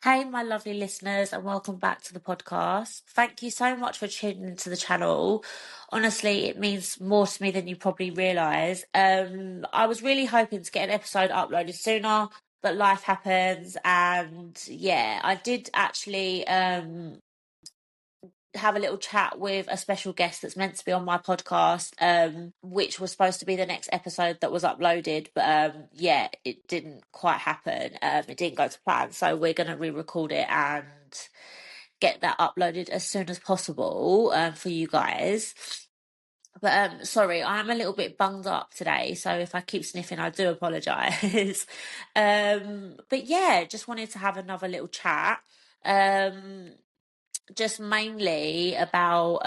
Hey, my lovely listeners, and welcome back to the podcast. Thank you so much for tuning into the channel. Honestly, it means more to me than you probably realise. I was really hoping to get an episode uploaded sooner, but life happens, and yeah, I did actually have a little chat with a special guest that's meant to be on my podcast, which was supposed to be the next episode that was uploaded, but yeah, it didn't quite happen. It didn't go to plan, so we're going to re-record it and get that uploaded as soon as possible for you guys. But sorry, I'm a little bit bunged up today, so if I keep sniffing, I do apologise. But yeah, just wanted to have another little chat. Just mainly about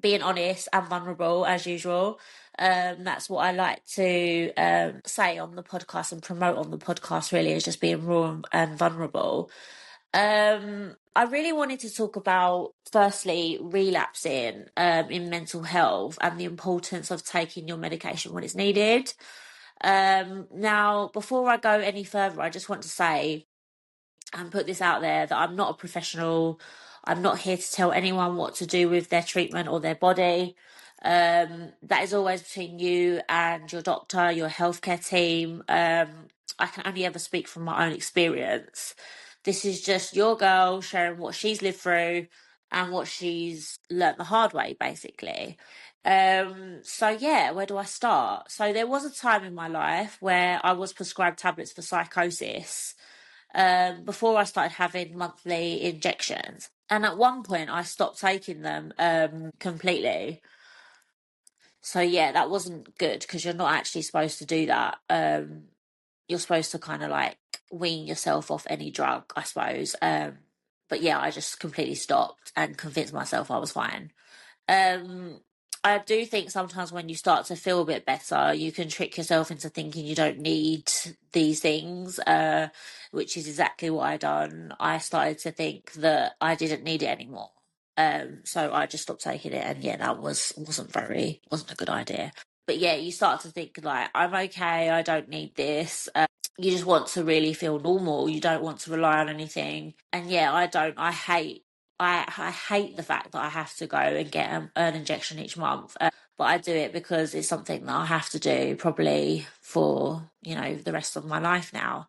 being honest and vulnerable as usual. That's what I like to say on the podcast and promote on the podcast, really, is just being raw and vulnerable. I really wanted to talk about, firstly, relapsing in mental health and the importance of taking your medication when it's needed. Now, before I go any further, I just want to say and put this out there that I'm not a professional. I'm not here to tell anyone what to do with their treatment or their body. That is always between you and your doctor, your healthcare team. I can only ever speak from my own experience. This is just your girl sharing what she's lived through and what she's learnt the hard way, basically. So yeah, where do I start? So there was a time in my life where I was prescribed tablets for psychosis before I started having monthly injections. And at one point, I stopped taking them completely. So yeah, that wasn't good because you're not actually supposed to do that. You're supposed to kind of like wean yourself off any drug, I suppose. But yeah, I just completely stopped and convinced myself I was fine. Um, I do think sometimes when you start to feel a bit better, you can trick yourself into thinking you don't need these things, which is exactly what I done. I started to think that I didn't need it anymore. So I just stopped taking it, and yeah, that wasn't a good idea. But yeah, you start to think like, I'm okay, I don't need this. You just want to really feel normal. You don't want to rely on anything. And yeah, I don't. I hate the fact that I have to go and get an injection each month. But I do it because it's something that I have to do probably for, the rest of my life now.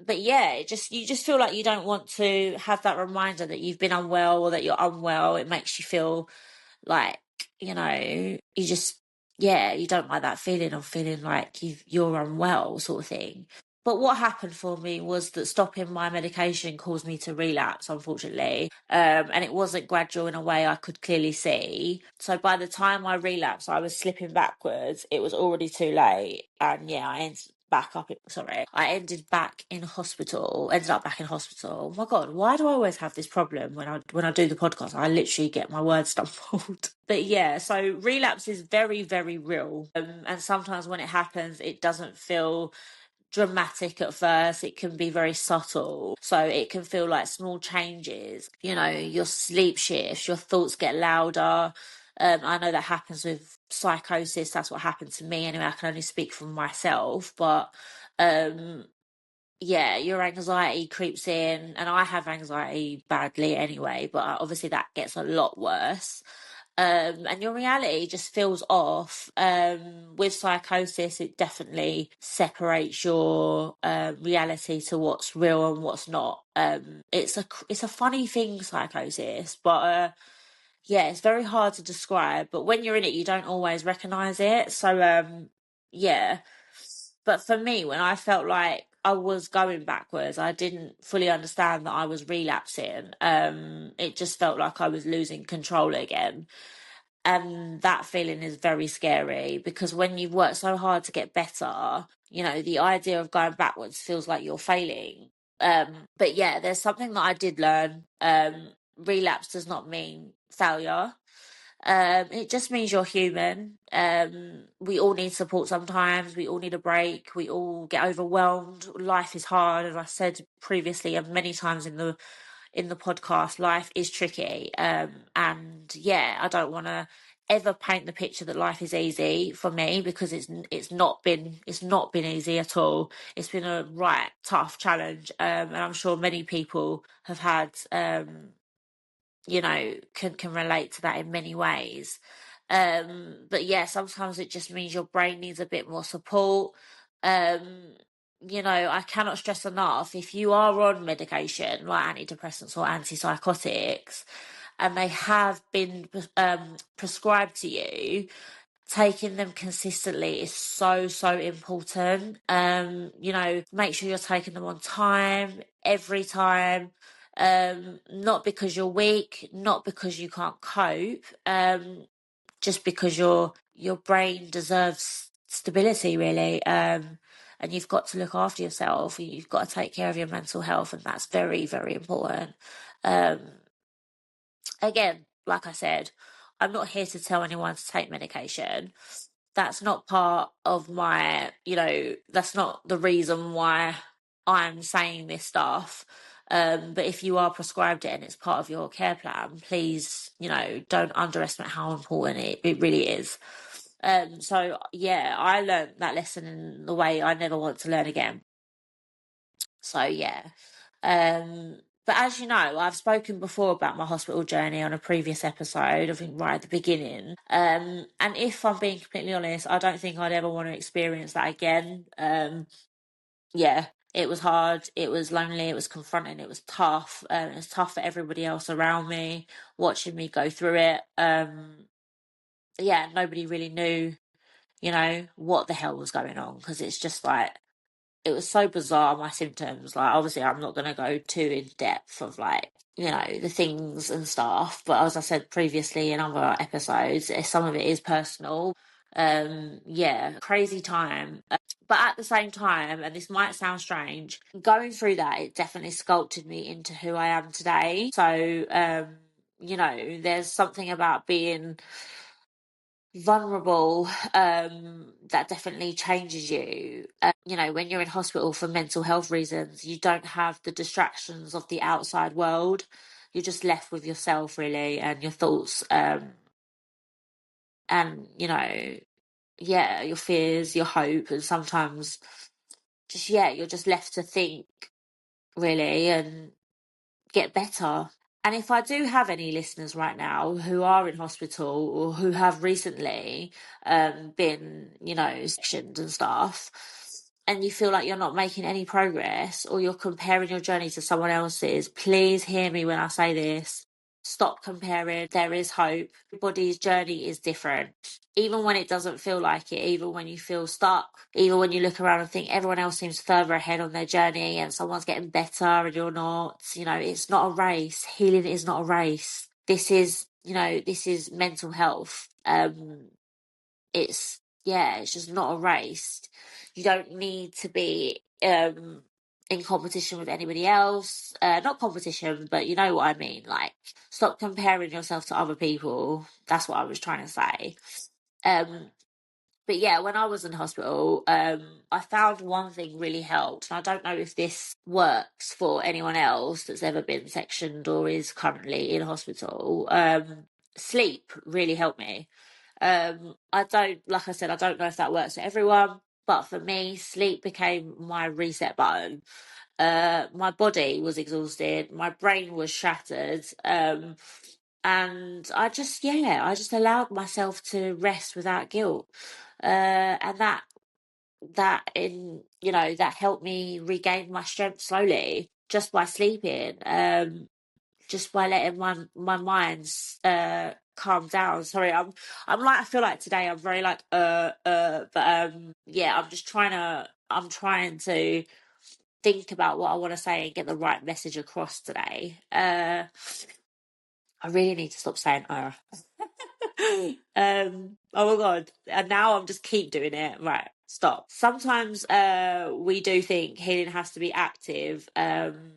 But yeah, you just feel like you don't want to have that reminder that you've been unwell or that you're unwell. It makes you feel like, you just, yeah, you don't like that feeling of feeling like you're unwell, sort of thing. But what happened for me was that stopping my medication caused me to relapse, unfortunately. And it wasn't gradual in a way I could clearly see. So by the time I relapsed, I was slipping backwards. It was already too late. And yeah, I ended up back in hospital. Oh my God, why do I always have this problem when I do the podcast? I literally get my words stumbled. But yeah, so relapse is very, very real. And sometimes when it happens, it doesn't feel dramatic at first. It can be very subtle. So it can feel like small changes. Your sleep shifts, your thoughts get louder. I know that happens with psychosis. That's what happened to me anyway. I can only speak for myself, but yeah, your anxiety creeps in, and I have anxiety badly anyway, but obviously that gets a lot worse. And your reality just feels off. With psychosis, it definitely separates your reality to what's real and what's not. It's a funny thing, psychosis, but yeah, it's very hard to describe. But when you're in it, you don't always recognize it. So yeah. But for me, when I felt like I was going backwards, I didn't fully understand that I was relapsing. It just felt like I was losing control again. And that feeling is very scary because when you've worked so hard to get better, the idea of going backwards feels like you're failing. But yeah, there's something that I did learn. Relapse does not mean failure. It just means you're human. We all need support sometimes. We all need a break. We all get overwhelmed. Life is hard, as I said previously and many times in the podcast. Life is tricky, and yeah, I don't want to ever paint the picture that life is easy for me, because it's not been easy at all. It's been a right tough challenge, and I'm sure many people have had, can relate to that in many ways. But yeah, sometimes it just means your brain needs a bit more support. Um, I cannot stress enough, if you are on medication like antidepressants or antipsychotics, and they have been prescribed to you, taking them consistently is so, so important. Make sure you're taking them on time, every time. Not because you're weak, not because you can't cope, just because your brain deserves stability, really. And you've got to look after yourself. You've got to take care of your mental health, and that's very, very important. Um, Again, like I said, I'm not here to tell anyone to take medication. That's not part of that's not the reason why I'm saying this stuff. But if you are prescribed it and it's part of your care plan, please, don't underestimate how important it really is. So yeah, I learned that lesson in the way I never want to learn again. So yeah. But as you know, I've spoken before about my hospital journey on a previous episode, I think right at the beginning. And if I'm being completely honest, I don't think I'd ever want to experience that again. Yeah, it was hard, it was lonely, it was confronting, it was tough. It was tough for everybody else around me, watching me go through it. Yeah, nobody really knew, what the hell was going on, because it's just like, it was so bizarre, my symptoms. Like, obviously I'm not going to go too in depth of like, the things and stuff, but as I said previously in other episodes, some of it is personal. Yeah, crazy time. But at the same time, and this might sound strange, going through that, it definitely sculpted me into who I am today. So, there's something about being vulnerable, that definitely changes you. When you're in hospital for mental health reasons, you don't have the distractions of the outside world. You're just left with yourself, really, and your thoughts, and yeah, your fears, your hope, and sometimes just, yeah, you're just left to think, really, and get better. And if I do have any listeners right now who are in hospital, or who have recently been, sectioned and stuff, and you feel like you're not making any progress, or you're comparing your journey to someone else's, please hear me when I say this. Stop comparing. There is hope. Everybody's journey is different. Even when it doesn't feel like it, even when you feel stuck, even when you look around and think everyone else seems further ahead on their journey and someone's getting better and you're not, it's not a race. Healing is not a race. This is mental health. It's just not a race. You don't need to be in competition with anybody else. Not competition, but you know what I mean. Like, stop comparing yourself to other people. That's what I was trying to say. But yeah, when I was in hospital, I found one thing really helped. And I don't know if this works for anyone else that's ever been sectioned or is currently in hospital. Sleep really helped me. Like I said, I don't know if that works for everyone, but for me, sleep became my reset button. My body was exhausted, my brain was shattered, and I just allowed myself to rest without guilt, and that helped me regain my strength slowly, just by sleeping, just by letting my mind calm down. Sorry, I'm like, I feel like today I'm very like but yeah, I'm trying to think about what I want to say and get the right message across today. I really need to stop saying oh my god, and now I'm just keep doing it. Right, stop. Sometimes we do think healing has to be active, journaling,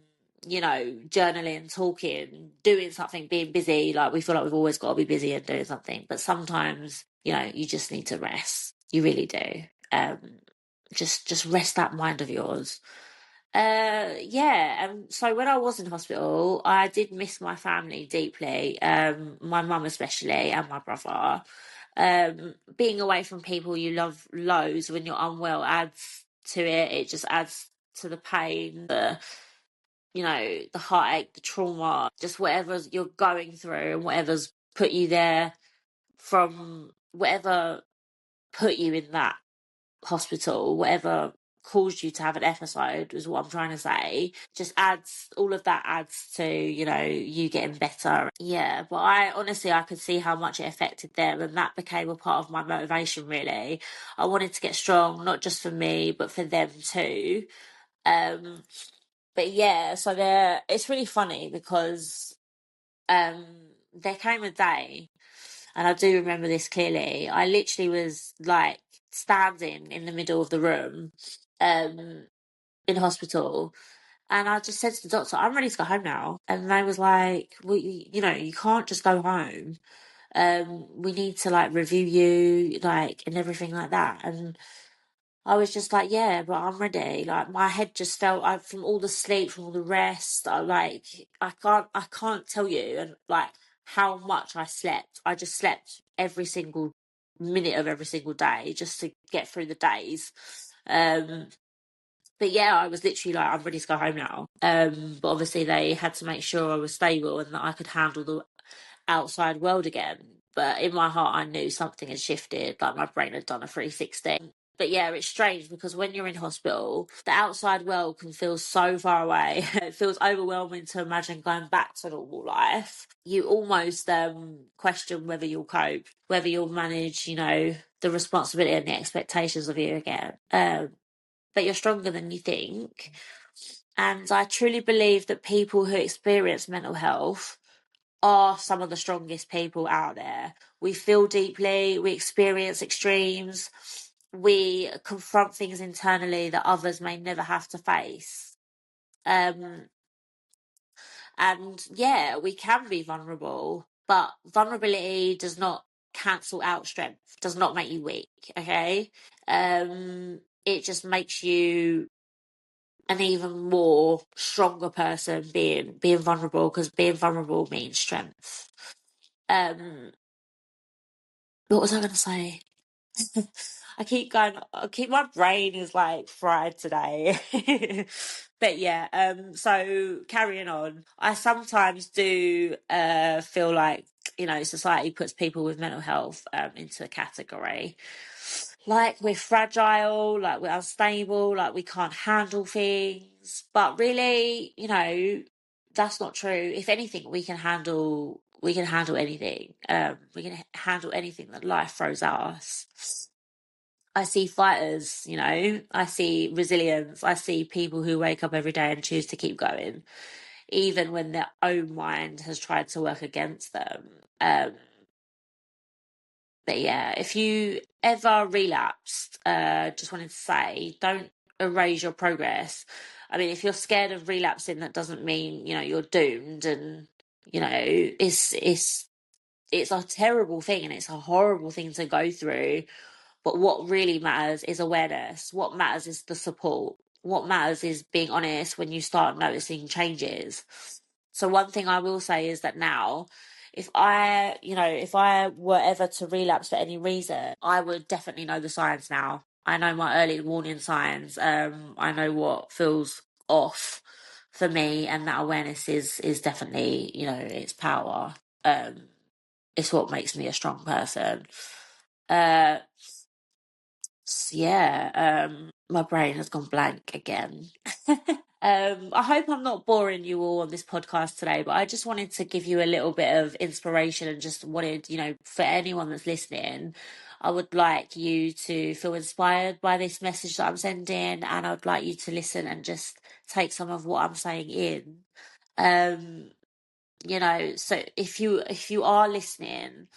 talking, doing something, being busy. Like, we feel like we've always got to be busy and doing something, but sometimes, you just need to rest. You really do. Just rest that mind of yours. Yeah, so when I was in hospital, I did miss my family deeply, my mum especially, and my brother. Being away from people you love loads when you're unwell adds to it. It just adds to the pain, the heartache, the trauma, just whatever you're going through and whatever's put you there from whatever put you in that hospital, whatever caused you to have an episode is what I'm trying to say. Just adds all of that adds to, you getting better. Yeah, but I could see how much it affected them, and that became a part of my motivation really. I wanted to get strong, not just for me, but for them too. Um but yeah, so it's really funny because um there came a day, and I do remember this clearly. I literally was like standing in the middle of the room, um, in hospital, and I just said to the doctor, "I'm ready to go home now." And they was like, "Well, you can't just go home. We need to like review you, like, and everything like that." And I was just like, yeah, but I'm ready. Like my head just felt from all the sleep, from all the rest. I can't tell you and like how much I slept. I just slept every single minute of every single day just to get through the days. Um, but yeah, I was literally like, I'm ready to go home now. But obviously they had to make sure I was stable and that I could handle the outside world again. But in my heart, I knew something had shifted, like my brain had done a 360. But yeah, it's strange because when you're in hospital, the outside world can feel so far away. It feels overwhelming to imagine going back to normal life. You almost question whether you'll cope, whether you'll manage, the responsibility and the expectations of you again. But you're stronger than you think. And I truly believe that people who experience mental health are some of the strongest people out there. We feel deeply, we experience extremes, we confront things internally that others may never have to face. Um, and yeah, we can be vulnerable, but vulnerability does not cancel out strength, does not make you weak, okay? It just makes you an even more stronger person being vulnerable, because being vulnerable means strength. Um, what was I going to say? I keep going. My brain is like fried today. But yeah, so carrying on, I sometimes do feel like, society puts people with mental health into a category. Like we're fragile, like we're unstable, like we can't handle things. But really, that's not true. If anything, we can handle anything. We can handle anything that life throws at us. I see fighters, I see resilience. I see people who wake up every day and choose to keep going, even when their own mind has tried to work against them. But yeah, if you ever relapsed, just wanted to say, don't erase your progress. I mean, if you're scared of relapsing, that doesn't mean, you're doomed. And, it's a terrible thing and it's a horrible thing to go through. But what really matters is awareness. What matters is the support. What matters is being honest when you start noticing changes. So one thing I will say is that now, if I were ever to relapse for any reason, I would definitely know the signs now. I know my early warning signs. I know what feels off for me, and that awareness is definitely, its power. It's what makes me a strong person. Uh, yeah, my brain has gone blank again. I hope I'm not boring you all on this podcast today, but I just wanted to give you a little bit of inspiration and just wanted, for anyone that's listening, I would like you to feel inspired by this message that I'm sending, and I would like you to listen and just take some of what I'm saying in. Um, so if you are listening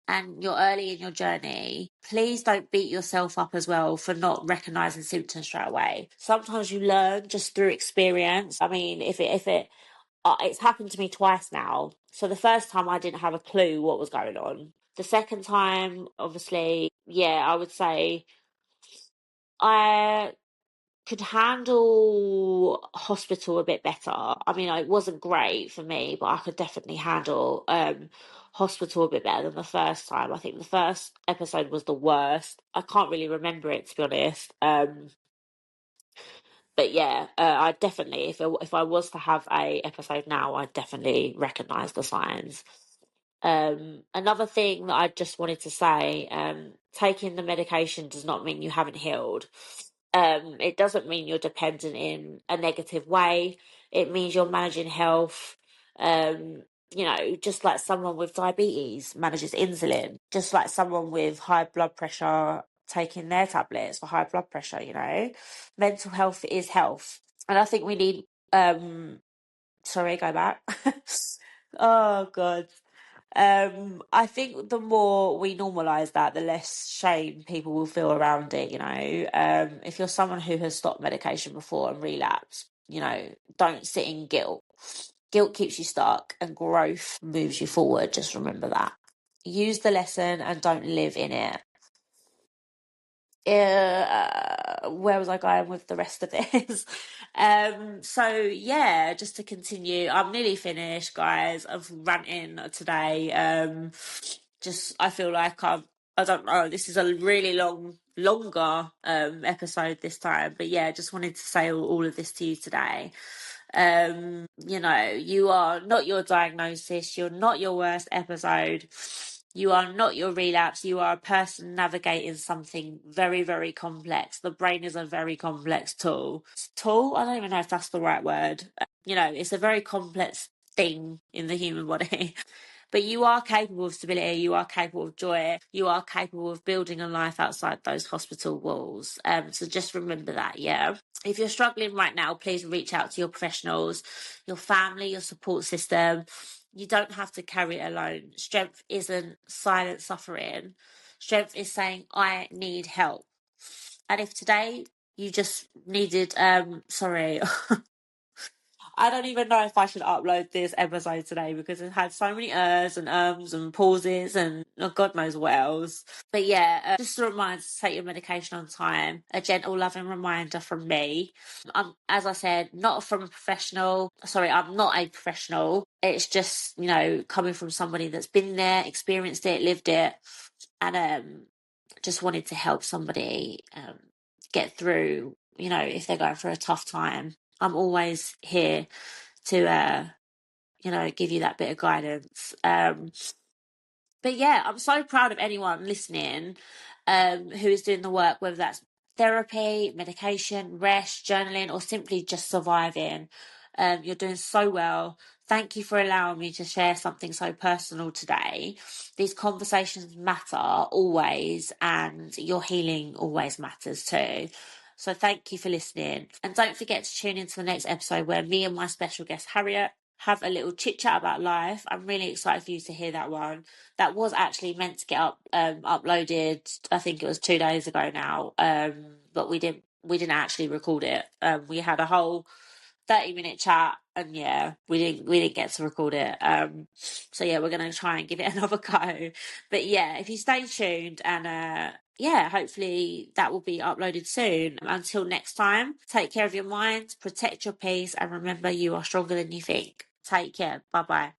and you're early in your journey, please don't beat yourself up as well for not recognizing symptoms straight away. Sometimes you learn just through experience. I mean, it's happened to me twice now. So the first time I didn't have a clue what was going on. The second time, obviously, yeah, I would say I could handle hospital a bit better. I mean, it wasn't great for me, but I could definitely handle hospital a bit better than the first time. I think the first episode was the worst. I can't really remember it, to be honest. But yeah, I definitely, if I was to have a episode now, I definitely recognise the signs. Another thing that I just wanted to say, taking the medication does not mean you haven't healed. It doesn't mean you're dependent in a negative way. It means you're managing health. Um, just like someone with diabetes manages insulin, just like someone with high blood pressure taking their tablets for high blood pressure, mental health is health. And I think we need, sorry, go back. Oh God. I think the more we normalise that, the less shame people will feel around it. If you're someone who has stopped medication before and relapsed, don't sit in guilt. Guilt keeps you stuck and growth moves you forward. Just remember that. Use the lesson and don't live in it. Where was I going with the rest of this? So yeah, just to continue, I'm nearly finished, guys. I've ranting today. Just I feel like I don't know. This is a really longer episode this time, but yeah, just wanted to say all of this to you today. You are not your diagnosis. You're not your worst episode. You are not your relapse. You are a person navigating something very, very complex. The brain is a very complex tool. Tool? I don't even know if that's the right word. It's a very complex thing in the human body. But you are capable of stability, you are capable of joy, you are capable of building a life outside those hospital walls. So just remember that, yeah. If you're struggling right now, please reach out to your professionals, your family, your support system. You don't have to carry it alone. Strength isn't silent suffering. Strength is saying, I need help. And if today you just needed, sorry, I don't even know if I should upload this episode today because it had so many and ums and pauses and God knows what else. But yeah, just a reminder to take your medication on time. A gentle, loving reminder from me. As I said, not from a professional. Sorry, I'm not a professional. It's just, coming from somebody that's been there, experienced it, lived it, and just wanted to help somebody get through, if they're going through a tough time. I'm always here to, give you that bit of guidance. But yeah, I'm so proud of anyone listening who is doing the work, whether that's therapy, medication, rest, journaling, or simply just surviving. You're doing so well. Thank you for allowing me to share something so personal today. These conversations matter always, and your healing always matters too. So thank you for listening. And don't forget to tune into the next episode where me and my special guest, Harriet, have a little chit chat about life. I'm really excited for you to hear that one. That was actually meant to get uploaded. I think it was 2 days ago now. But we didn't actually record it. We had a whole 30-minute chat, and yeah, we didn't get to record it. So yeah, we're gonna try and give it another go. But yeah, if you stay tuned, and yeah, hopefully that will be uploaded soon. Until next time, take care of your mind, protect your peace, and remember you are stronger than you think. Take care. Bye bye.